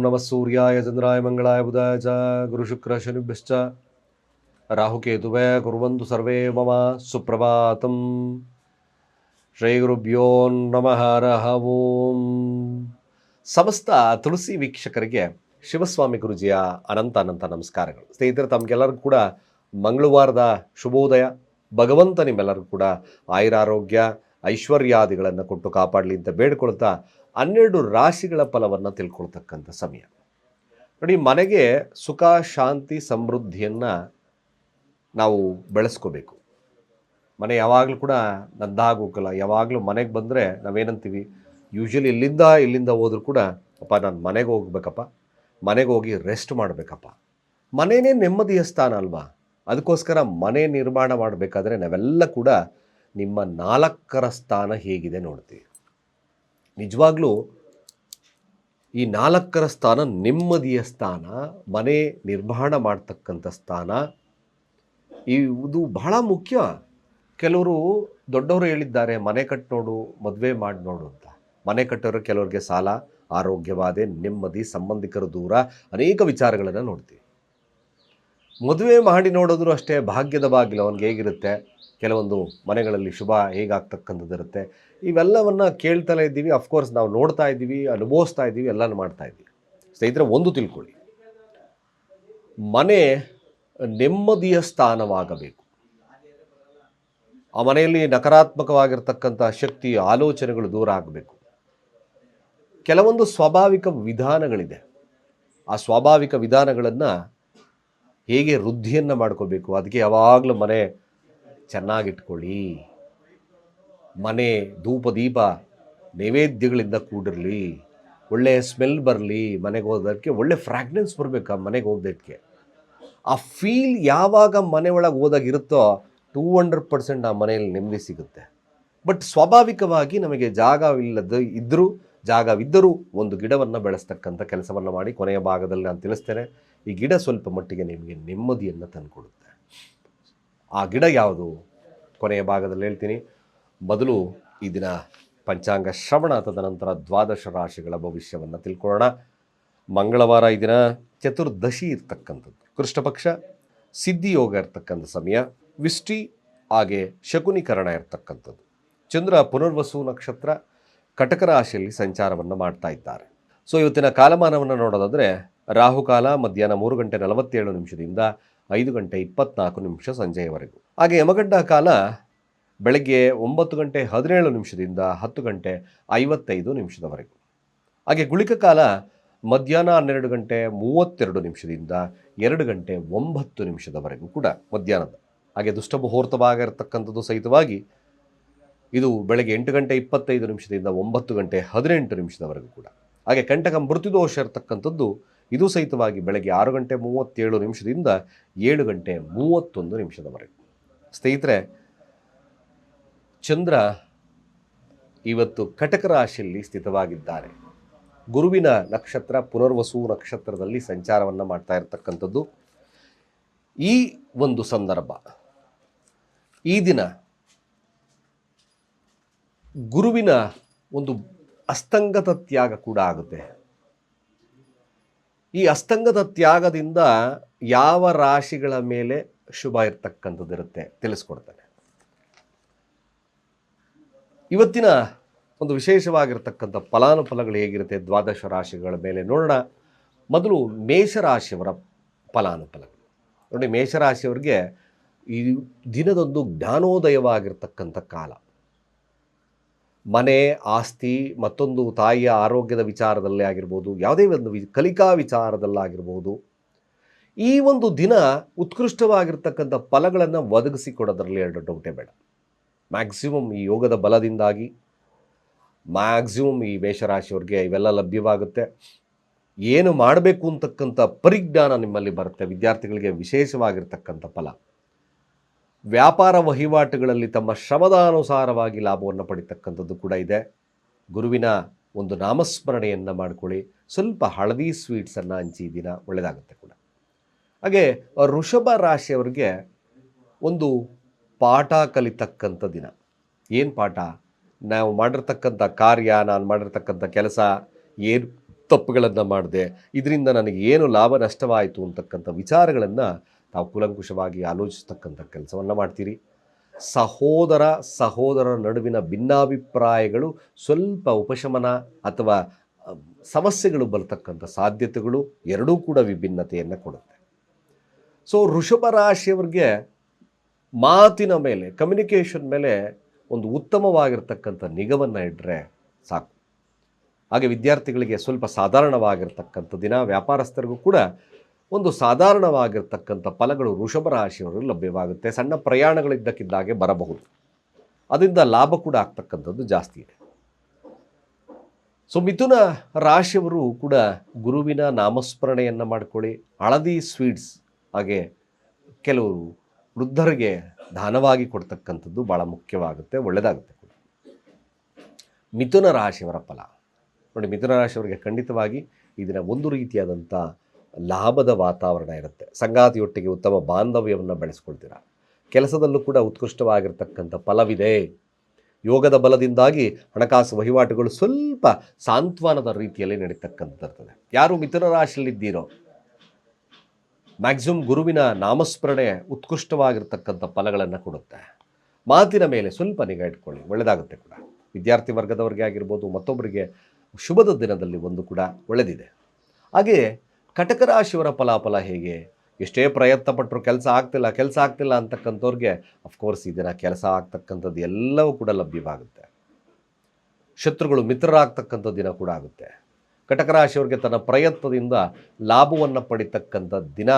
ನಮಃ ಸೂರ್ಯಾಯ ಚಂದ್ರಾಯ ಮಂಗಳಾಯ ಬುಧಾಯ ಚ ಗುರುಶುಕ್ರ ಶನಿಭ್ಯಶ್ಚ ರಾಹುಕೇತುವೇ ಕುರ್ವಂತು ಸರ್ವೇ ಮಮ ಸುಪ್ರಭಾತಂ. ಶ್ರೀ ಗುರುಭ್ಯೋ ನಮಃ ಹರಃ ಓಂ. ಸಮಸ್ತ ತುಳಸಿ ವೀಕ್ಷಕರಿಗೆ ಶಿವಸ್ವಾಮಿ ಗುರುಜಿಯ ಅನಂತ ನಮಸ್ಕಾರಗಳು. ಸ್ನೇಹಿತರೆ, ತಮಗೆಲ್ಲರಿಗೂ ಕೂಡ ಮಂಗಳವಾರದ ಶುಭೋದಯ. ಭಗವಂತ ನಿಮ್ಮೆಲ್ಲರಿಗೂ ಕೂಡ ಆಯುರಾರೋಗ್ಯ ಐಶ್ವರ್ಯಾದಿಗಳನ್ನು ಕೊಟ್ಟು ಕಾಪಾಡಲಿ ಅಂತ ಬೇಡ್ಕೊಳ್ತಾ 12 ರಾಶಿಗಳ ಫಲವನ್ನು ತಿಳ್ಕೊಳ್ತಕ್ಕಂಥ ಸಮಯ. ನೋಡಿ, ಮನೆಗೆ ಸುಖ ಶಾಂತಿ ಸಮೃದ್ಧಿಯನ್ನು ನಾವು ಬೆಳೆಸ್ಕೋಬೇಕು. ಮನೆ ಯಾವಾಗಲೂ ಕೂಡ ನದ್ದಾಗೋಗಲ್ಲ. ಯಾವಾಗಲೂ ಮನೆಗೆ ಬಂದರೆ ನಾವೇನಂತೀವಿ, ಯೂಶ್ವಲಿ ಇಲ್ಲಿಂದ ಹೋದ್ರೂ ಕೂಡ ಅಪ್ಪ ನಾನು ಮನೆಗೆ ಹೋಗ್ಬೇಕಪ್ಪ, ಮನೆಗೆ ಹೋಗಿ ರೆಸ್ಟ್ ಮಾಡಬೇಕಪ್ಪ. ಮನೆಯೇ ನೆಮ್ಮದಿಯ ಸ್ಥಾನ ಅಲ್ವಾ? ಅದಕ್ಕೋಸ್ಕರ ಮನೆ ನಿರ್ಮಾಣ ಮಾಡಬೇಕಾದ್ರೆ ನಾವೆಲ್ಲ ಕೂಡ ನಿಮ್ಮ 4ರ ಸ್ಥಾನ ಹೇಗಿದೆ ನೋಡ್ತೀವಿ. ನಿಜವಾಗ್ಲೂ ಈ 4ರ ಸ್ಥಾನ ನೆಮ್ಮದಿಯ ಸ್ಥಾನ, ಮನೆ ನಿರ್ಮಾಣ ಮಾಡ್ತಕ್ಕಂಥ ಸ್ಥಾನ. ಇದು ಬಹಳ ಮುಖ್ಯ. ಕೆಲವರು ದೊಡ್ಡವರು ಹೇಳಿದ್ದಾರೆ, ಮನೆ ಕಟ್ಟಿ ನೋಡು, ಮದುವೆ ಮಾಡಿ ನೋಡು ಅಂತ. ಮನೆ ಕಟ್ಟೋರು ಕೆಲವ್ರಿಗೆ ಸಾಲ, ಆರೋಗ್ಯವಾದೆ, ನೆಮ್ಮದಿ, ಸಂಬಂಧಿಕರು ದೂರ, ಅನೇಕ ವಿಚಾರಗಳನ್ನು ನೋಡ್ತೀವಿ. ಮದುವೆ ಮಾಡಿ ನೋಡಿದ್ರು ಅಷ್ಟೇ, ಭಾಗ್ಯದ ಬಾಗಿಲು ಅವನಿಗೆ ಹೇಗಿರುತ್ತೆ, ಕೆಲವೊಂದು ಮನೆಗಳಲ್ಲಿ ಶುಭ ಹೇಗಾಗ್ತಕ್ಕಂಥದ್ದು ಇರುತ್ತೆ. ಇವೆಲ್ಲವನ್ನು ಕೇಳ್ತಲೇ ಇದ್ದೀವಿ. ಅಫ್ಕೋರ್ಸ್ ನಾವು ನೋಡ್ತಾ ಇದ್ದೀವಿ, ಅನುಭವಿಸ್ತಾ ಇದ್ದೀವಿ, ಎಲ್ಲನೂ ಮಾಡ್ತಾ ಇದ್ದೀವಿ. ಸ್ನೇಹಿತರೆ, ಒಂದು ತಿಳ್ಕೊಳ್ಳಿ, ಮನೆ ನೆಮ್ಮದಿಯ ಸ್ಥಾನವಾಗಬೇಕು. ಆ ಮನೆಯಲ್ಲಿ ನಕಾರಾತ್ಮಕವಾಗಿರ್ತಕ್ಕಂಥ ಶಕ್ತಿ, ಆಲೋಚನೆಗಳು ದೂರ ಆಗಬೇಕು. ಕೆಲವೊಂದು ಸ್ವಾಭಾವಿಕ ವಿಧಾನಗಳಿದೆ. ಆ ಸ್ವಾಭಾವಿಕ ವಿಧಾನಗಳನ್ನು ಹೇಗೆ ವೃದ್ಧಿಯನ್ನು ಮಾಡ್ಕೋಬೇಕು, ಅದಕ್ಕೆ ಯಾವಾಗಲೂ ಮನೆ ಚೆನ್ನಾಗಿಟ್ಕೊಳ್ಳಿ. ಮನೆ ಧೂಪ ದೀಪ ನೈವೇದ್ಯಗಳಿಂದ ಕೂಡಿರಲಿ, ಒಳ್ಳೆಯ ಸ್ಮೆಲ್ ಬರಲಿ. ಮನೆಗೆ ಹೋಗೋದಕ್ಕೆ ಒಳ್ಳೆ ಫ್ರ್ಯಾಗ್ನೆನ್ಸ್ ಬರಬೇಕು. ಆ ಮನೆಗೆ ಹೋಗೋದಕ್ಕೆ ಆ ಫೀಲ್ ಯಾವಾಗ ಮನೆ ಒಳಗೆ ಹೋದಾಗಿರುತ್ತೋ 200% ಆ ಮನೆಯಲ್ಲಿ ನೆಮ್ಮದಿ ಸಿಗುತ್ತೆ. ಬಟ್ ಸ್ವಾಭಾವಿಕವಾಗಿ ನಮಗೆ ಜಾಗವಿದ್ದರೂ ಒಂದು ಗಿಡವನ್ನು ಬೆಳೆಸ್ತಕ್ಕಂಥ ಕೆಲಸವನ್ನು ಮಾಡಿ ಕೊನೆಯ ಭಾಗದಲ್ಲಿ ನಾನು ತಿಳಿಸ್ತೇನೆ. ಈ ಗಿಡ ಸ್ವಲ್ಪ ಮಟ್ಟಿಗೆ ನಿಮಗೆ ನೆಮ್ಮದಿಯನ್ನು ತಂದುಕೊಡುತ್ತೆ. ಆ ಗಿಡ ಯಾವುದು ಕೊನೆಯ ಭಾಗದಲ್ಲಿ ಹೇಳ್ತೀನಿ. ಮೊದಲು ಈ ದಿನ ಪಂಚಾಂಗ ಶ್ರವಣ, ತದನಂತರ 12 ರಾಶಿಗಳ ಭವಿಷ್ಯವನ್ನು ತಿಳ್ಕೊಳ್ಳೋಣ. ಮಂಗಳವಾರ ಈ ದಿನ ಚತುರ್ದಶಿ ಇರ್ತಕ್ಕಂಥದ್ದು, ಕೃಷ್ಣ ಪಕ್ಷ, ಸಿದ್ಧಿಯೋಗ ಇರ್ತಕ್ಕಂಥ ಸಮಯ, ವಿಷ್ಟಿ ಹಾಗೆ ಶಕುನಿಕರಣ ಇರ್ತಕ್ಕಂಥದ್ದು. ಚಂದ್ರ ಪುನರ್ವಸು ನಕ್ಷತ್ರ ಕಟಕ ರಾಶಿಯಲ್ಲಿ ಸಂಚಾರವನ್ನು ಮಾಡ್ತಾ ಇದ್ದಾರೆ. ಸೊ ಇವತ್ತಿನ ಕಾಲಮಾನವನ್ನು ನೋಡೋದಾದರೆ, ರಾಹುಕಾಲ ಮಧ್ಯಾಹ್ನ 3:47 5:24 ಸಂಜೆಯವರೆಗೂ. ಹಾಗೆ ಯಮಗಂಡ ಕಾಲ ಬೆಳಗ್ಗೆ 9:17 10:55 ಹಾಗೆ ಗುಳಿಕ ಕಾಲ ಮಧ್ಯಾಹ್ನ 12:32 2:09 ಕೂಡ ಮಧ್ಯಾಹ್ನದ. ಹಾಗೆ ದುಷ್ಟ ಮುಹೂರ್ತವಾಗ ಇರತಕ್ಕಂಥದ್ದು ಸಹಿತವಾಗಿ ಇದು ಬೆಳಗ್ಗೆ 8:25 9:18 ಕೂಡ. ಹಾಗೆ ಕಂಟಕ ಮೃತ್ಯುದೋಷ ಇರತಕ್ಕಂಥದ್ದು ಇದು ಸಹಿತವಾಗಿ ಬೆಳಗ್ಗೆ 6:37 7:31 ಸ್ನೇಹಿತರೆ, ಚಂದ್ರ ಇವತ್ತು ಕಟಕ ರಾಶಿಯಲ್ಲಿ ಸ್ಥಿತವಾಗಿದ್ದಾರೆ. ಗುರುವಿನ ನಕ್ಷತ್ರ ಪುನರ್ವಸು ನಕ್ಷತ್ರದಲ್ಲಿ ಸಂಚಾರವನ್ನು ಮಾಡ್ತಾ ಇರತಕ್ಕಂಥದ್ದು. ಈ ಒಂದು ಸಂದರ್ಭ, ಈ ದಿನ ಗುರುವಿನ ಒಂದು ಅಸ್ತಂಗತ ತ್ಯಾಗ ಕೂಡ ಆಗುತ್ತೆ. ಈ ಅಸ್ತಂಗತ ತ್ಯಾಗದಿಂದ ಯಾವ ರಾಶಿಗಳ ಮೇಲೆ ಶುಭ ಇರ್ತಕ್ಕಂಥದ್ದು ಇರುತ್ತೆ ತಿಳಿಸ್ಕೊಡ್ತಾನೆ. ಇವತ್ತಿನ ಒಂದು ವಿಶೇಷವಾಗಿರ್ತಕ್ಕಂಥ ಫಲಾನುಫಲಗಳು ಹೇಗಿರುತ್ತೆ 12 ರಾಶಿಗಳ ಮೇಲೆ ನೋಡೋಣ. ಮೊದಲು ಮೇಷರಾಶಿಯವರ ಫಲಾನುಫಲಗಳು ನೋಡಿ. ಮೇಷರಾಶಿಯವರಿಗೆ ಈ ದಿನದೊಂದು ಜ್ಞಾನೋದಯವಾಗಿರ್ತಕ್ಕಂಥ ಕಾಲ. ಮನೆ, ಆಸ್ತಿ, ಮತ್ತೊಂದು ತಾಯಿಯ ಆರೋಗ್ಯದ ವಿಚಾರದಲ್ಲೇ ಆಗಿರ್ಬೋದು, ಯಾವುದೇ ಒಂದು ಕಲಿಕಾ ವಿಚಾರದಲ್ಲಾಗಿರ್ಬೋದು, ಈ ಒಂದು ದಿನ ಉತ್ಕೃಷ್ಟವಾಗಿರ್ತಕ್ಕಂಥ ಫಲಗಳನ್ನು ಒದಗಿಸಿಕೊಡೋದ್ರಲ್ಲಿ 2 ಡೌಟೇ ಬೇಡ. ಮ್ಯಾಕ್ಸಿಮಮ್ ಈ ಯೋಗದ ಬಲದಿಂದಾಗಿ ಮ್ಯಾಕ್ಸಿಮಮ್ ಈ ಮೇಷರಾಶಿಯವ್ರಿಗೆ ಇವೆಲ್ಲ ಲಭ್ಯವಾಗುತ್ತೆ. ಏನು ಮಾಡಬೇಕು ಅಂತಕ್ಕಂಥ ಪರಿಜ್ಞಾನ ನಿಮ್ಮಲ್ಲಿ ಬರುತ್ತೆ. ವಿದ್ಯಾರ್ಥಿಗಳಿಗೆ ವಿಶೇಷವಾಗಿರ್ತಕ್ಕಂಥ ಫಲ. ವ್ಯಾಪಾರ ವಹಿವಾಟುಗಳಲ್ಲಿ ತಮ್ಮ ಶ್ರಮದಾನುಸಾರವಾಗಿ ಲಾಭವನ್ನು ಪಡಿತಕ್ಕಂಥದ್ದು ಕೂಡ ಇದೆ. ಗುರುವಿನ ಒಂದು ನಾಮಸ್ಮರಣೆಯನ್ನು ಮಾಡಿಕೊಳ್ಳಿ. ಸ್ವಲ್ಪ ಹಳದಿ ಸ್ವೀಟ್ಸನ್ನು ಹಂಚಿ ದಿನ ಒಳ್ಳೆಯದಾಗುತ್ತೆ ಕೂಡ. ಹಾಗೆ ವೃಷಭ ರಾಶಿಯವರಿಗೆ ಒಂದು ಪಾಠ ಕಲಿತಕ್ಕಂಥ ದಿನ. ಏನು ಪಾಠ? ನಾವು ಮಾಡಿರ್ತಕ್ಕಂಥ ಕಾರ್ಯ, ನಾನು ಮಾಡಿರ್ತಕ್ಕಂಥ ಕೆಲಸ ಏನು ತಪ್ಪುಗಳನ್ನು ಮಾಡಿದೆ, ಇದರಿಂದ ನನಗೆ ಏನು ಲಾಭ ನಷ್ಟವಾಯಿತು ಅಂತಕ್ಕಂಥ ವಿಚಾರಗಳನ್ನು ತಾವು ಕೂಲಂಕುಷವಾಗಿ ಆಲೋಚಿಸ್ತಕ್ಕಂಥ ಕೆಲಸವನ್ನು ಮಾಡ್ತೀರಿ. ಸಹೋದರರ ನಡುವಿನ ಭಿನ್ನಾಭಿಪ್ರಾಯಗಳು ಸ್ವಲ್ಪ ಉಪಶಮನ ಅಥವಾ ಸಮಸ್ಯೆಗಳು ಬರ್ತಕ್ಕಂಥ ಸಾಧ್ಯತೆಗಳು ಎರಡೂ ಕೂಡ ವಿಭಿನ್ನತೆಯನ್ನು ಕೊಡುತ್ತೆ. ಸೊ ವೃಷಭ ರಾಶಿಯವರಿಗೆ ಮಾತಿನ ಮೇಲೆ, ಕಮ್ಯುನಿಕೇಷನ್ ಮೇಲೆ ಒಂದು ಉತ್ತಮವಾಗಿರ್ತಕ್ಕಂಥ ನಿಗವನ್ನು ಇಟ್ಟರೆ ಸಾಕು. ಹಾಗೆ ವಿದ್ಯಾರ್ಥಿಗಳಿಗೆ ಸ್ವಲ್ಪ ಸಾಧಾರಣವಾಗಿರ್ತಕ್ಕಂಥ ದಿನ, ವ್ಯಾಪಾರಸ್ಥರಿಗೂ ಕೂಡ ಒಂದು ಸಾಧಾರಣವಾಗಿರ್ತಕ್ಕಂಥ ಫಲಗಳು ವೃಷಭ ರಾಶಿಯವರಿಗೆ ಲಭ್ಯವಾಗುತ್ತೆ. ಸಣ್ಣ ಪ್ರಯಾಣಗಳಿದ್ದಕ್ಕಿದ್ದಾಗೆ ಬರಬಹುದು, ಅದರಿಂದ ಲಾಭ ಕೂಡ ಆಗ್ತಕ್ಕಂಥದ್ದು ಜಾಸ್ತಿ ಇದೆ. ಸೊ ಮಿಥುನ ರಾಶಿಯವರು ಕೂಡ ಗುರುವಿನ ನಾಮಸ್ಮರಣೆಯನ್ನು ಮಾಡಿಕೊಳ್ಳಿ. ಹಳದಿ ಸ್ವೀಟ್ಸ್ ಹಾಗೆ ಕೆಲವರು ವೃದ್ಧರಿಗೆ ದಾನವಾಗಿ ಕೊಡ್ತಕ್ಕಂಥದ್ದು ಭಾಳ ಮುಖ್ಯವಾಗುತ್ತೆ, ಒಳ್ಳೆಯದಾಗುತ್ತೆ ಕೂಡ. ಮಿಥುನ ರಾಶಿಯವರ ಫಲ ನೋಡಿ, ಮಿಥುನ ರಾಶಿಯವರಿಗೆ ಖಂಡಿತವಾಗಿ ಇದರ ಒಂದು ರೀತಿಯಾದಂಥ ಲಾಭದ ವಾತಾವರಣ ಇರುತ್ತೆ. ಸಂಗಾತಿಯೊಟ್ಟಿಗೆ ಉತ್ತಮ ಬಾಂಧವ್ಯವನ್ನು ಬೆಳೆಸ್ಕೊಳ್ತೀರಾ. ಕೆಲಸದಲ್ಲೂ ಕೂಡ ಉತ್ಕೃಷ್ಟವಾಗಿರ್ತಕ್ಕಂಥ ಫಲವಿದೆ. ಯೋಗದ ಬಲದಿಂದಾಗಿ ಹಣಕಾಸು ವಹಿವಾಟುಗಳು ಸ್ವಲ್ಪ ಸಾಂತ್ವನದ ರೀತಿಯಲ್ಲಿ ನಡೀತಕ್ಕಂಥದ್ದು. ಯಾರು ಮಿಥುನ ರಾಶಿಯಲ್ಲಿದ್ದೀರೋ ಮ್ಯಾಕ್ಸಿಮಮ್ ಗುರುವಿನ ನಾಮಸ್ಮರಣೆ ಉತ್ಕೃಷ್ಟವಾಗಿರ್ತಕ್ಕಂಥ ಫಲಗಳನ್ನು ಕೊಡುತ್ತೆ. ಮಾತಿನ ಮೇಲೆ ಸ್ವಲ್ಪ ನಿಗಾ ಇಟ್ಕೊಳ್ಳಿ, ಒಳ್ಳೆಯದಾಗುತ್ತೆ ಕೂಡ. ವಿದ್ಯಾರ್ಥಿ ವರ್ಗದವರಿಗೆ ಆಗಿರ್ಬೋದು, ಮತ್ತೊಬ್ಬರಿಗೆ ಶುಭದ ದಿನದಲ್ಲಿ ಒಂದು ಕೂಡ ಒಳ್ಳೆಯದಿದೆ. ಹಾಗೆ ಕಟಕ ರಾಶಿಯವರ ಫಲಾಫಲ ಹೇಗೆ? ಎಷ್ಟೇ ಪ್ರಯತ್ನ ಪಟ್ಟರು ಕೆಲಸ ಆಗ್ತಿಲ್ಲ ಅಂತಕ್ಕಂಥವ್ರಿಗೆ ಅಫ್ಕೋರ್ಸ್ ಈ ದಿನ ಕೆಲಸ ಆಗ್ತಕ್ಕಂಥದ್ದು ಎಲ್ಲವೂ ಕೂಡ ಲಭ್ಯವಾಗುತ್ತೆ. ಶತ್ರುಗಳು ಮಿತ್ರರಾಗ್ತಕ್ಕಂಥ ದಿನ ಕೂಡ ಆಗುತ್ತೆ. ಕಟಕ ರಾಶಿಯವರಿಗೆ ತನ್ನ ಪ್ರಯತ್ನದಿಂದ ಲಾಭವನ್ನು ಪಡಿತಕ್ಕಂಥ ದಿನ.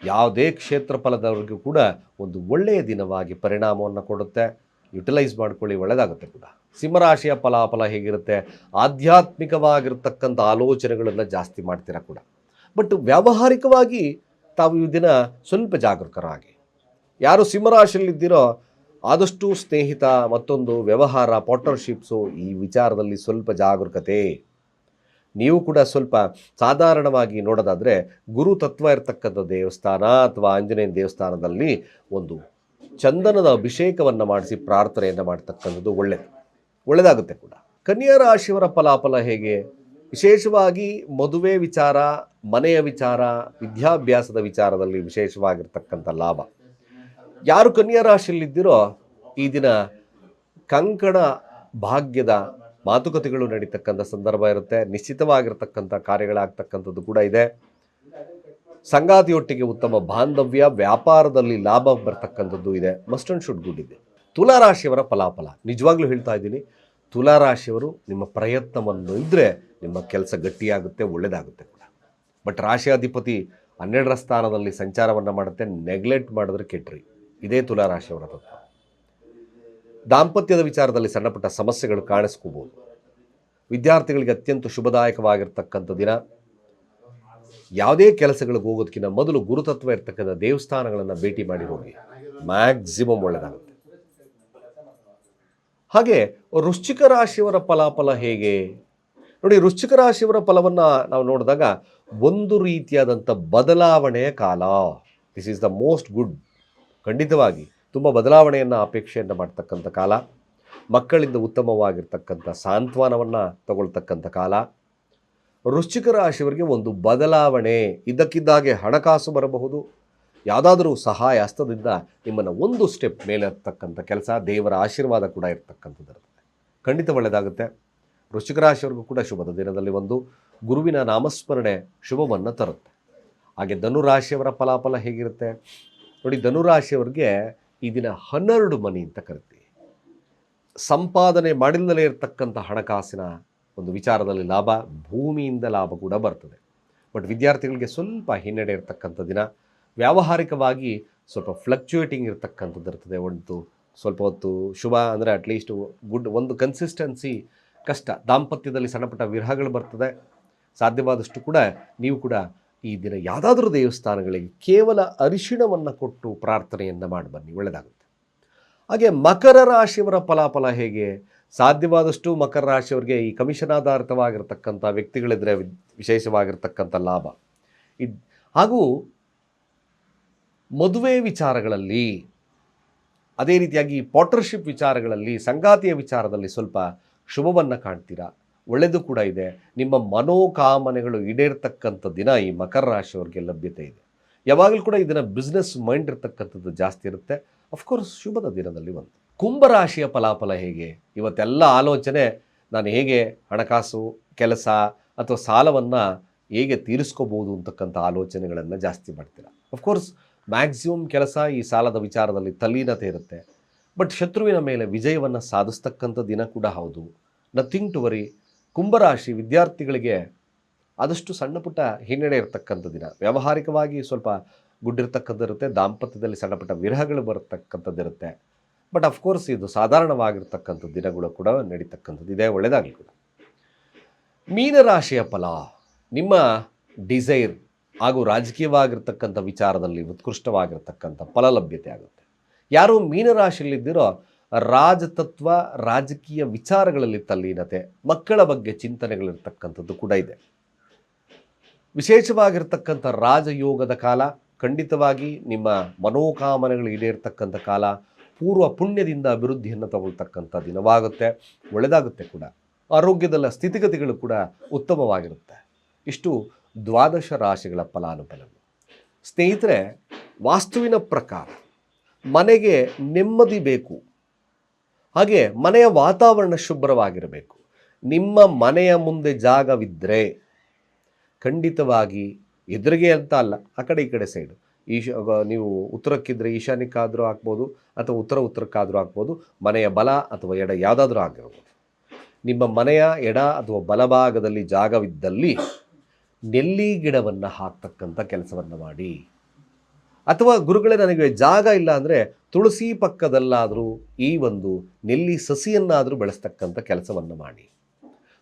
ಯಾವುದೇ ಕ್ಷೇತ್ರ ಫಲದವರಿಗೂ ಕೂಡ ಒಂದು ಒಳ್ಳೆಯ ದಿನವಾಗಿ ಪರಿಣಾಮವನ್ನು ಕೊಡುತ್ತೆ. ಯುಟಿಲೈಸ್ ಮಾಡ್ಕೊಳ್ಳಿ, ಒಳ್ಳೆಯದಾಗುತ್ತೆ ಕೂಡ. ಸಿಂಹರಾಶಿಯ ಫಲಾಫಲ ಹೇಗಿರುತ್ತೆ? ಆಧ್ಯಾತ್ಮಿಕವಾಗಿರ್ತಕ್ಕಂಥ ಆಲೋಚನೆಗಳನ್ನು ಜಾಸ್ತಿ ಮಾಡ್ತೀರಾ ಕೂಡ. ಬಟ್ ವ್ಯಾವಹಾರಿಕವಾಗಿ ತಾವು ಈ ದಿನ ಸ್ವಲ್ಪ ಜಾಗರೂಕರಾಗಿ. ಯಾರು ಸಿಂಹರಾಶಿಯಲ್ಲಿದ್ದೀರೋ ಆದಷ್ಟು ಸ್ನೇಹಿತ, ಮತ್ತೊಂದು ವ್ಯವಹಾರ, ಪಾರ್ಟ್ನರ್ಶಿಪ್ಸು, ಈ ವಿಚಾರದಲ್ಲಿ ಸ್ವಲ್ಪ ಜಾಗರೂಕತೆ. ನೀವು ಕೂಡ ಸ್ವಲ್ಪ ಸಾಧಾರಣವಾಗಿ ನೋಡೋದಾದರೆ ಗುರು ತತ್ವ ಇರತಕ್ಕಂಥ ದೇವಸ್ಥಾನ ಅಥವಾ ಆಂಜನೇಯ ದೇವಸ್ಥಾನದಲ್ಲಿ ಒಂದು ಚಂದನದ ಅಭಿಷೇಕವನ್ನು ಮಾಡಿಸಿ ಪ್ರಾರ್ಥನೆಯನ್ನು ಮಾಡ್ತಕ್ಕಂಥದ್ದು ಒಳ್ಳೆಯದಾಗುತ್ತೆ ಕೂಡ. ಕನ್ಯಾ ರಾಶಿಯವರ ಫಲಾಫಲ ಹೇಗೆ? ವಿಶೇಷವಾಗಿ ಮದುವೆ ವಿಚಾರ, ಮನೆಯ ವಿಚಾರ, ವಿದ್ಯಾಭ್ಯಾಸದ ವಿಚಾರದಲ್ಲಿ ವಿಶೇಷವಾಗಿರ್ತಕ್ಕಂಥ ಲಾಭ. ಯಾರು ಕನ್ಯಾ ರಾಶಿಯಲ್ಲಿದ್ದೀರೋ ಈ ದಿನ ಕಂಕಣ ಭಾಗ್ಯದ ಮಾತುಕತೆಗಳು ನಡೀತಕ್ಕಂಥ ಸಂದರ್ಭ ಇರುತ್ತೆ. ನಿಶ್ಚಿತವಾಗಿರ್ತಕ್ಕಂಥ ಕಾರ್ಯಗಳಾಗ್ತಕ್ಕಂಥದ್ದು ಕೂಡ ಇದೆ. ಸಂಗಾತಿಯೊಟ್ಟಿಗೆ ಉತ್ತಮ ಬಾಂಧವ್ಯ, ವ್ಯಾಪಾರದಲ್ಲಿ ಲಾಭ ಬರ್ತಕ್ಕಂಥದ್ದು ಇದೆ. ಮಸ್ಟ್ ಅಂಡ್ ಶುಡ್ ಗುಡ್ ಇದೆ. ತುಲಾರಾಶಿಯವರ ಫಲಾಫಲ ನಿಜವಾಗ್ಲೂ ಹೇಳ್ತಾ ಇದ್ದೀನಿ, ತುಲಾರಾಶಿಯವರು ನಿಮ್ಮ ಪ್ರಯತ್ನವನ್ನು ಇದ್ದರೆ ನಿಮ್ಮ ಕೆಲಸ ಗಟ್ಟಿಯಾಗುತ್ತೆ, ಒಳ್ಳೆಯದಾಗುತ್ತೆ ಕೂಡ. ಬಟ್ ರಾಶಿಯಾಧಿಪತಿ 12ರ ಸ್ಥಾನದಲ್ಲಿ ಸಂಚಾರವನ್ನು ಮಾಡುತ್ತೆ. ನೆಗ್ಲೆಕ್ಟ್ ಮಾಡಿದ್ರೆ ಕೆಟ್ರಿ. ಇದೇ ತುಲಾರಾಶಿಯವರ ತತ್ವ. ದಾಂಪತ್ಯದ ವಿಚಾರದಲ್ಲಿ ಸಣ್ಣ ಪುಟ್ಟ ಸಮಸ್ಯೆಗಳು ಕಾಣಿಸ್ಕೋಬೋದು. ವಿದ್ಯಾರ್ಥಿಗಳಿಗೆ ಅತ್ಯಂತ ಶುಭದಾಯಕವಾಗಿರ್ತಕ್ಕಂಥ ದಿನ. ಯಾವುದೇ ಕೆಲಸಗಳಿಗೆ ಹೋಗೋದಕ್ಕಿಂತ ಮೊದಲು ಗುರುತತ್ವ ಇರ್ತಕ್ಕಂಥ ದೇವಸ್ಥಾನಗಳನ್ನು ಭೇಟಿ ಮಾಡಿ ಹೋಗಿ, ಮ್ಯಾಕ್ಸಿಮಮ್ ಒಳ್ಳೆಯದಾಗುತ್ತೆ. ಹಾಗೆ ವೃಶ್ಚಿಕ ರಾಶಿಯವರ ಫಲಾಫಲ ಹೇಗೆ ನೋಡಿ? ವೃಶ್ಚಿಕ ರಾಶಿಯವರ ಫಲವನ್ನು ನಾವು ನೋಡಿದಾಗ ಒಂದು ರೀತಿಯಾದಂಥ ಬದಲಾವಣೆಯ ಕಾಲ. This is the most good. ಖಂಡಿತವಾಗಿ ತುಂಬ ಬದಲಾವಣೆಯನ್ನು ಅಪೇಕ್ಷೆಯನ್ನು ಮಾಡ್ತಕ್ಕಂಥ ಕಾಲ. ಮಕ್ಕಳಿಂದ ಉತ್ತಮವಾಗಿರ್ತಕ್ಕಂಥ ಸಾಂತ್ವನವನ್ನು ತಗೊಳ್ತಕ್ಕಂಥ ಕಾಲ. ವೃಶ್ಚಿಕ ರಾಶಿಯವರಿಗೆ ಒಂದು ಬದಲಾವಣೆ, ಇದ್ದಕ್ಕಿದ್ದಾಗೆ ಹಣಕಾಸು ಬರಬಹುದು. ಯಾವುದಾದ್ರೂ ಸಹಾಯ ಹಸ್ತದಿಂದ ನಿಮ್ಮನ್ನು ಒಂದು ಸ್ಟೆಪ್ ಮೇಲೆ ಇರ್ತಕ್ಕಂಥ ಕೆಲಸ, ದೇವರ ಆಶೀರ್ವಾದ ಕೂಡ ಇರ್ತಕ್ಕಂಥದ್ದು ಖಂಡಿತ ಒಳ್ಳೆಯದಾಗುತ್ತೆ. ವೃಶ್ಚಿಕ ರಾಶಿಯವರಿಗೂ ಕೂಡ ಶುಭದ ದಿನದಲ್ಲಿ ಒಂದು ಗುರುವಿನ ನಾಮಸ್ಮರಣೆ ಶುಭವನ್ನು ತರುತ್ತೆ. ಹಾಗೆ ಧನುರಾಶಿಯವರ ಫಲಾಫಲ ಹೇಗಿರುತ್ತೆ ನೋಡಿ? ಧನುರಾಶಿಯವರಿಗೆ ಈ ದಿನ 12 ಮನಿ ಅಂತ ಕರಿತೀವಿ. ಸಂಪಾದನೆ ಮಾಡಿಲ್ಲದೇ ಇರತಕ್ಕಂಥ ಹಣಕಾಸಿನ ಒಂದು ವಿಚಾರದಲ್ಲಿ ಲಾಭ, ಭೂಮಿಯಿಂದ ಲಾಭ ಕೂಡ ಬರ್ತದೆ. ಬಟ್ ವಿದ್ಯಾರ್ಥಿಗಳಿಗೆ ಸ್ವಲ್ಪ ಹಿನ್ನಡೆ ಇರತಕ್ಕಂಥ ದಿನ. ವ್ಯಾವಹಾರಿಕವಾಗಿ ಸ್ವಲ್ಪ ಫ್ಲಕ್ಚುಯೇಟಿಂಗ್ ಇರತಕ್ಕಂಥದ್ದು ಇರ್ತದೆ. ಒಂದು ಸ್ವಲ್ಪ ಹೊತ್ತು ಶುಭ ಅಂದರೆ ಅಟ್ಲೀಸ್ಟ್ ಗುಡ್, ಒಂದು ಕನ್ಸಿಸ್ಟೆನ್ಸಿ ಕಷ್ಟ. ದಾಂಪತ್ಯದಲ್ಲಿ ಸಣ್ಣ ಪುಟ್ಟ ವಿರಹಗಳು ಬರ್ತದೆ. ಸಾಧ್ಯವಾದಷ್ಟು ಕೂಡ ನೀವು ಕೂಡ ಈ ದಿನ ಯಾವುದಾದ್ರೂ ದೇವಸ್ಥಾನಗಳಿಗೆ ಕೇವಲ ಅರಿಶಿಣವನ್ನು ಕೊಟ್ಟು ಪ್ರಾರ್ಥನೆಯನ್ನು ಮಾಡಿ ಬನ್ನಿ, ಒಳ್ಳೆಯದಾಗುತ್ತೆ. ಹಾಗೆ ಮಕರ ರಾಶಿಯವರ ಫಲಾಫಲ ಹೇಗೆ? ಸಾಧ್ಯವಾದಷ್ಟು ಮಕರ ರಾಶಿಯವರಿಗೆ ಈ ಕಮಿಷನ್ ಆಧಾರಿತವಾಗಿರ್ತಕ್ಕಂಥ ವ್ಯಕ್ತಿಗಳಿದ್ರೆ ವಿಶೇಷವಾಗಿರ್ತಕ್ಕಂಥ ಲಾಭ. ಹಾಗೂ ಮದುವೆ ವಿಚಾರಗಳಲ್ಲಿ, ಅದೇ ರೀತಿಯಾಗಿ ಪಾರ್ಟ್ನರ್ಶಿಪ್ ವಿಚಾರಗಳಲ್ಲಿ, ಸಂಗಾತಿಯ ವಿಚಾರದಲ್ಲಿ ಸ್ವಲ್ಪ ಶುಭವನ್ನು ಕಾಣ್ತೀರಾ. ಒಳ್ಳೆಯದು ಕೂಡ ಇದೆ. ನಿಮ್ಮ ಮನೋಕಾಮನೆಗಳು ಈಡೇರ್ತಕ್ಕಂಥ ದಿನ ಈ ಮಕರ ರಾಶಿಯವರಿಗೆ ಲಭ್ಯತೆ ಇದೆ. ಯಾವಾಗಲೂ ಕೂಡ ಇದನ್ನು ಬಿಸ್ನೆಸ್ ಮೈಂಡ್ ಇರ್ತಕ್ಕಂಥದ್ದು ಜಾಸ್ತಿ ಇರುತ್ತೆ. ಅಫ್ಕೋರ್ಸ್ ಶುಭದ ದಿನದಲ್ಲಿ ಒಂದು. ಕುಂಭರಾಶಿಯ ಫಲಾಫಲ ಹೇಗೆ? ಇವತ್ತೆಲ್ಲ ಆಲೋಚನೆ ನಾನು ಹೇಗೆ ಹಣಕಾಸು, ಕೆಲಸ ಅಥವಾ ಸಾಲವನ್ನು ಹೇಗೆ ತೀರಿಸ್ಕೋಬೋದು ಅಂತಕ್ಕಂಥ ಆಲೋಚನೆಗಳನ್ನು ಜಾಸ್ತಿ ಮಾಡ್ತೀರಾ. ಅಫ್ಕೋರ್ಸ್ ಮ್ಯಾಕ್ಸಿಮಮ್ ಕೆಲಸ ಈ ಸಾಲದ ವಿಚಾರದಲ್ಲಿ ತಲ್ಲೀನತೆ ಇರುತ್ತೆ. ಬಟ್ ಶತ್ರುವಿನ ಮೇಲೆ ವಿಜಯವನ್ನು ಸಾಧಿಸ್ತಕ್ಕಂಥ ದಿನ ಕೂಡ ಹೌದು. Nothing to worry. ಕುಂಭರಾಶಿ ವಿದ್ಯಾರ್ಥಿಗಳಿಗೆ ಆದಷ್ಟು ಸಣ್ಣ ಪುಟ್ಟ ಹಿನ್ನಡೆ ಇರತಕ್ಕಂಥ ದಿನ. ವ್ಯಾವಹಾರಿಕವಾಗಿ ಸ್ವಲ್ಪ ಗುಡ್ಡಿರ್ತಕ್ಕಂಥದ್ದಿರುತ್ತೆ. ದಾಂಪತ್ಯದಲ್ಲಿ ಸಣ್ಣ ಪುಟ್ಟ ವಿರಹಗಳು ಬರತಕ್ಕಂಥದ್ದಿರುತ್ತೆ. ಬಟ್ ಅಫ್ಕೋರ್ಸ್ ಇದು ಸಾಧಾರಣವಾಗಿರ್ತಕ್ಕಂಥ ದಿನಗಳು ಕೂಡ ನಡೀತಕ್ಕಂಥದ್ದು ಇದೆ. ಒಳ್ಳೆಯದಾಗಲಿ ಕೂಡ. ಮೀನರಾಶಿಯ ಫಲ. ನಿಮ್ಮ ಡಿಸೈರ್ ಹಾಗೂ ರಾಜಕೀಯವಾಗಿರ್ತಕ್ಕಂಥ ವಿಚಾರದಲ್ಲಿ ಉತ್ಕೃಷ್ಟವಾಗಿರ್ತಕ್ಕಂಥ ಫಲ ಲಭ್ಯತೆ ಆಗುತ್ತೆ. ಯಾರು ಮೀನರಾಶಿಯಲ್ಲಿದ್ದಿರೋ ರಾಜತತ್ವ, ರಾಜಕೀಯ ವಿಚಾರಗಳಲ್ಲಿ ತಲ್ಲೀನತೆ, ಮಕ್ಕಳ ಬಗ್ಗೆ ಚಿಂತನೆಗಳಿರ್ತಕ್ಕಂಥದ್ದು ಕೂಡ ಇದೆ. ವಿಶೇಷವಾಗಿರ್ತಕ್ಕಂಥ ರಾಜಯೋಗದ ಕಾಲ. ಖಂಡಿತವಾಗಿ ನಿಮ್ಮ ಮನೋಕಾಮನೆಗಳು ಈಡೇರ್ತಕ್ಕಂಥ ಕಾಲ. ಪೂರ್ವ ಪುಣ್ಯದಿಂದ ಅಭಿವೃದ್ಧಿಯನ್ನು ತಗೊಳ್ತಕ್ಕಂಥ ದಿನವಾಗುತ್ತೆ. ಒಳ್ಳೆಯದಾಗುತ್ತೆ ಕೂಡ. ಆರೋಗ್ಯದ ಸ್ಥಿತಿಗತಿಗಳು ಕೂಡ ಉತ್ತಮವಾಗಿರುತ್ತೆ. ಇಷ್ಟು ದ್ವಾದಶ ರಾಶಿಗಳ ಫಲಾನುಫಲಗಳು. ಸ್ನೇಹಿತರೆ, ವಾಸ್ತುವಿನ ಪ್ರಕಾರ ಮನೆಗೆ ನೆಮ್ಮದಿ ಬೇಕು. ಹಾಗೆ ಮನೆಯ ವಾತಾವರಣ ಶುಭ್ರವಾಗಿರಬೇಕು. ನಿಮ್ಮ ಮನೆಯ ಮುಂದೆ ಜಾಗವಿದ್ದರೆ ಖಂಡಿತವಾಗಿ ಎದುರಿಗೆ ಅಂತ ಅಲ್ಲ, ಆ ಕಡೆ ಈ ಕಡೆ ಸೈಡು, ನೀವು ಉತ್ತರಕ್ಕಿದ್ದರೆ ಈಶಾನ್ಯಕ್ಕಾದರೂ ಹಾಕ್ಬೋದು ಅಥವಾ ಉತ್ತರಕ್ಕಾದರೂ ಹಾಕ್ಬೋದು. ಮನೆಯ ಬಲ ಅಥವಾ ಎಡ ಯಾವುದಾದ್ರೂ ಆಗಿರ್ಬೋದು. ನಿಮ್ಮ ಮನೆಯ ಎಡ ಅಥವಾ ಬಲಭಾಗದಲ್ಲಿ ಜಾಗವಿದ್ದಲ್ಲಿ ನೆಲ್ಲಿ ಗಿಡವನ್ನು ಹಾಕ್ತಕ್ಕಂಥ ಕೆಲಸವನ್ನು ಮಾಡಿ. ಅಥವಾ ಗುರುಗಳೇ ನನಗೆ ಜಾಗ ಇಲ್ಲ ಅಂದರೆ ತುಳಸಿ ಪಕ್ಕದಲ್ಲಾದರೂ ಈ ಒಂದು ನೆಲ್ಲಿ ಸಸಿಯನ್ನಾದರೂ ಬೆಳೆಸ್ತಕ್ಕಂಥ ಕೆಲಸವನ್ನು ಮಾಡಿ.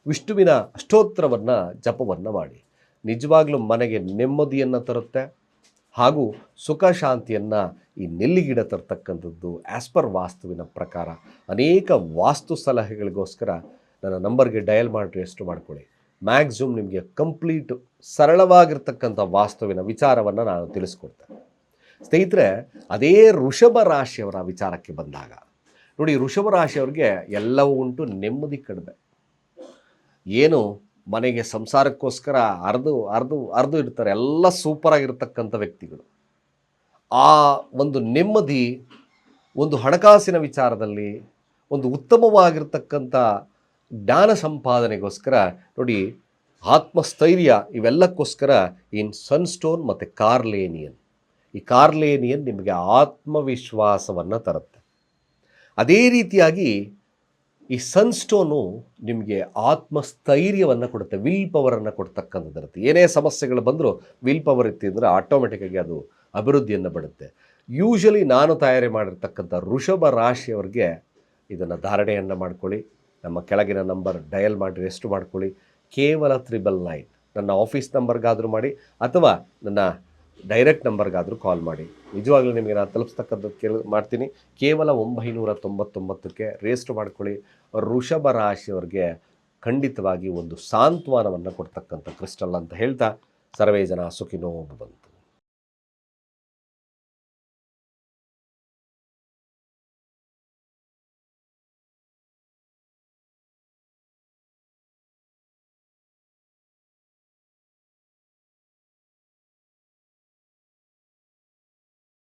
ವಿಷ್ಣುವಿನ ಅಷ್ಟೋತ್ತರವನ್ನು ಜಪವನ್ನು ಮಾಡಿ. ನಿಜವಾಗ್ಲೂ ಮನೆಗೆ ನೆಮ್ಮದಿಯನ್ನು ತರುತ್ತೆ ಹಾಗೂ ಸುಖ ಶಾಂತಿಯನ್ನು ಈ ನೆಲ್ಲಿಗಿಡ ತರ್ತಕ್ಕಂಥದ್ದು. ಆ್ಯಸ್ ಪರ್ ವಾಸ್ತುವಿನ ಪ್ರಕಾರ ಅನೇಕ ವಾಸ್ತು ಸಲಹೆಗಳಿಗೋಸ್ಕರ ನನ್ನ ನಂಬರ್ಗೆ ಡಯಲ್ ಮಾಡಿ ರಿಜಿಸ್ಟರ್ ಮಾಡ್ಕೊಳ್ಳಿ. ಮ್ಯಾಕ್ಸಿಮಮ್ ನಿಮಗೆ ಕಂಪ್ಲೀಟ್ ಸರಳವಾಗಿರ್ತಕ್ಕಂಥ ವಾಸ್ತುವಿನ ವಿಚಾರವನ್ನು ನಾನು ತಿಳಿಸ್ಕೊಡ್ತೇನೆ. ಸ್ನೇಹಿತರೆ, ಅದೇ ವೃಷಭ ರಾಶಿಯವರ ವಿಚಾರಕ್ಕೆ ಬಂದಾಗ ನೋಡಿ, ವೃಷಭ ರಾಶಿಯವ್ರಿಗೆ ಎಲ್ಲವೂ ಉಂಟು, ನೆಮ್ಮದಿ ಕಡಿಮೆ. ಏನು ಮನೆಗೆ ಸಂಸಾರಕ್ಕೋಸ್ಕರ ಅರ್ದು ಇರ್ತಾರೆ. ಎಲ್ಲ ಸೂಪರಾಗಿರ್ತಕ್ಕಂಥ ವ್ಯಕ್ತಿಗಳು. ಆ ಒಂದು ನೆಮ್ಮದಿ, ಒಂದು ಹಣಕಾಸಿನ ವಿಚಾರದಲ್ಲಿ, ಒಂದು ಉತ್ತಮವಾಗಿರ್ತಕ್ಕಂಥ ಜ್ಞಾನ ಸಂಪಾದನೆಗೋಸ್ಕರ ನೋಡಿ, ಆತ್ಮಸ್ಥೈರ್ಯ ಇವೆಲ್ಲಕ್ಕೋಸ್ಕರ ಇನ್ ಸನ್ಸ್ಟೋನ್ ಮತ್ತು ಕಾರ್ಲೇನಿಯನ್. ಈ ಕಾರ್ಲೇನಿಯನ್ ನಿಮಗೆ ಆತ್ಮವಿಶ್ವಾಸವನ್ನು ತರುತ್ತೆ. ಅದೇ ರೀತಿಯಾಗಿ ಈ ಸನ್ಸ್ಟೋನು ನಿಮಗೆ ಆತ್ಮಸ್ಥೈರ್ಯವನ್ನು ಕೊಡುತ್ತೆ, ವಿಲ್ ಪವರನ್ನು ಕೊಡ್ತಕ್ಕಂಥದ್ದಿರುತ್ತೆ. ಏನೇ ಸಮಸ್ಯೆಗಳು ಬಂದರೂ ವಿಲ್ ಪವರ್ ಇತ್ತಿದ್ರೆ ಆಟೋಮೆಟಿಕ್ಕಾಗಿ ಅದು ಅಭಿವೃದ್ಧಿಯನ್ನು ಪಡುತ್ತೆ. ಯೂಶಲಿ ನಾನು ತಯಾರಿ ಮಾಡಿರ್ತಕ್ಕಂಥ ವೃಷಭ ರಾಶಿಯವರಿಗೆ ಇದನ್ನು ಧಾರಣೆಯನ್ನು ಮಾಡ್ಕೊಳ್ಳಿ. ನಮ್ಮ ಕೆಳಗಿನ ನಂಬರ್ ಡಯಲ್ ಮಾಡಿ ರಿಜಿಸ್ಟರ್ ಮಾಡ್ಕೊಳ್ಳಿ. ಕೇವಲ 999 ನನ್ನ ಆಫೀಸ್ ನಂಬರ್ಗಾದರೂ ಮಾಡಿ ಅಥವಾ ನನ್ನ ಡೈರೆಕ್ಟ್ ನಂಬರ್ಗಾದರೂ ಕಾಲ್ ಮಾಡಿ. ನಿಜವಾಗ್ಲೂ ನಿಮಗೆ ನಾನು ತಲುಪಿಸ್ತಕ್ಕಂಥದ್ದು ಮಾಡ್ತೀನಿ. ಕೇವಲ 999ಕ್ಕೆ ರಿಜಿಸ್ಟರ್ ಮಾಡ್ಕೊಳ್ಳಿ. ವೃಷಭ ರಾಶಿಯವರಿಗೆ ಖಂಡಿತವಾಗಿ ಒಂದು ಸಾಂತ್ವನವನ್ನು ಕೊಡ್ತಕ್ಕಂಥ ಕ್ರಿಸ್ಟಲ್ ಅಂತ ಹೇಳ್ತಾ, ಸರ್ವೇ ಜನ ಸುಖಿನೋ ಭವಂತು.